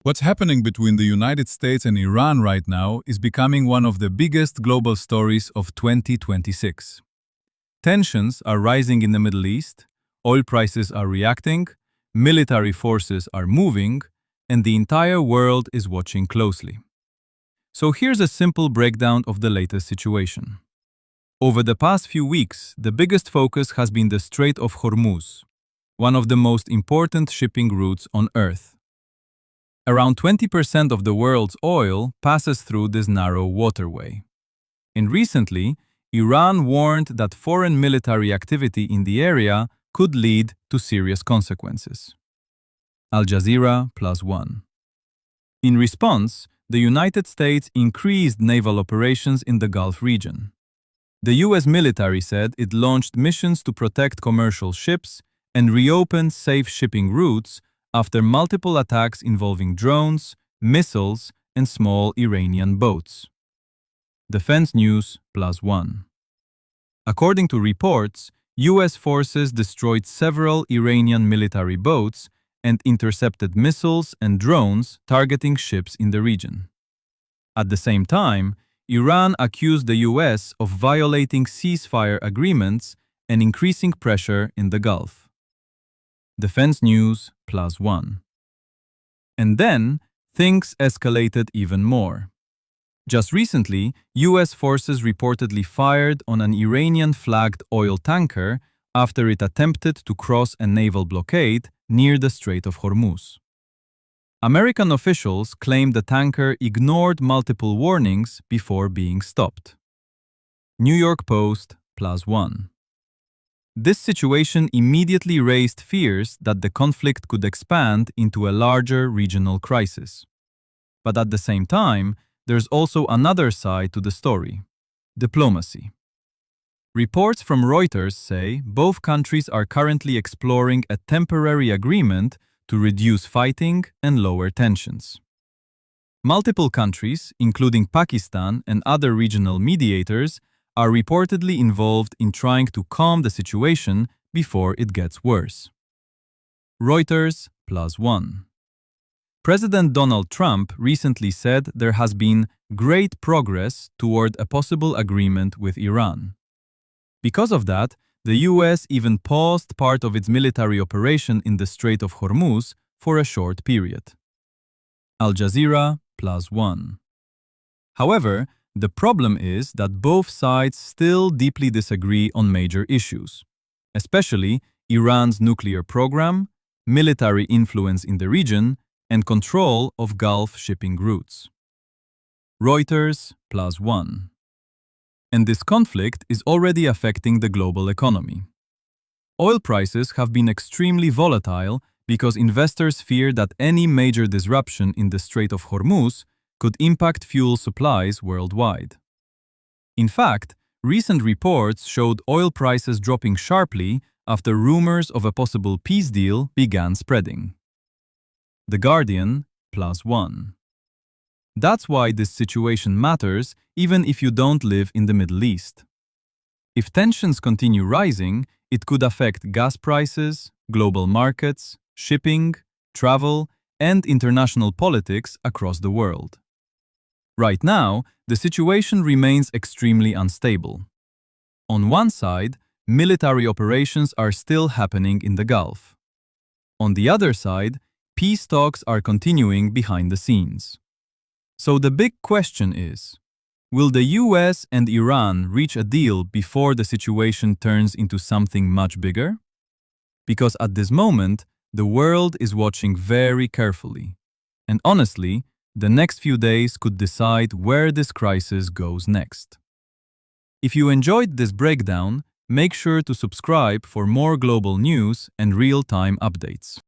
What's happening between the United States and Iran right now is becoming one of the biggest global stories of 2026. Tensions are rising in the Middle East, oil prices are reacting, military forces are moving, and the entire world is watching closely. So here's a simple breakdown of the latest situation. Over the past few weeks, the biggest focus has been the Strait of Hormuz, one of the most important shipping routes on Earth. Around 20% of the world's oil passes through this narrow waterway. And recently, Iran warned that foreign military activity in the area could lead to serious consequences. Al Jazeera +1. In response, the United States increased naval operations in the Gulf region. The US military said it launched missions to protect commercial ships and reopen safe shipping routes after multiple attacks involving drones, missiles, and small Iranian boats. Defense News +1. According to reports, US forces destroyed several Iranian military boats and intercepted missiles and drones targeting ships in the region. At the same time, Iran accused the US of violating ceasefire agreements and increasing pressure in the Gulf. Defense News +1. And then, things escalated even more. Just recently, US forces reportedly fired on an Iranian-flagged oil tanker after it attempted to cross a naval blockade near the Strait of Hormuz. American officials claimed the tanker ignored multiple warnings before being stopped. New York Post +1. This situation immediately raised fears that the conflict could expand into a larger regional crisis. But at the same time, there's also another side to the story: diplomacy. Reports from Reuters say both countries are currently exploring a temporary agreement to reduce fighting and lower tensions. Multiple countries, including Pakistan and other regional mediators, are reportedly involved in trying to calm the situation before it gets worse. Reuters +1. President Donald Trump recently said there has been great progress toward a possible agreement with Iran. Because of that, the US even paused part of its military operation in the Strait of Hormuz for a short period. Al Jazeera +1. However, the problem is that both sides still deeply disagree on major issues, especially Iran's nuclear program, military influence in the region, and control of Gulf shipping routes. Reuters +1. And this conflict is already affecting the global economy. Oil prices have been extremely volatile because investors fear that any major disruption in the Strait of Hormuz could impact fuel supplies worldwide. In fact, recent reports showed oil prices dropping sharply after rumors of a possible peace deal began spreading. The Guardian +1. That's why this situation matters even if you don't live in the Middle East. If tensions continue rising, it could affect gas prices, global markets, shipping, travel, and international politics across the world. Right now, the situation remains extremely unstable. On one side, military operations are still happening in the Gulf. On the other side, peace talks are continuing behind the scenes. So the big question is, will the US and Iran reach a deal before the situation turns into something much bigger? Because at this moment, the world is watching very carefully. And honestly, the next few days could decide where this crisis goes next. If you enjoyed this breakdown, make sure to subscribe for more global news and real-time updates.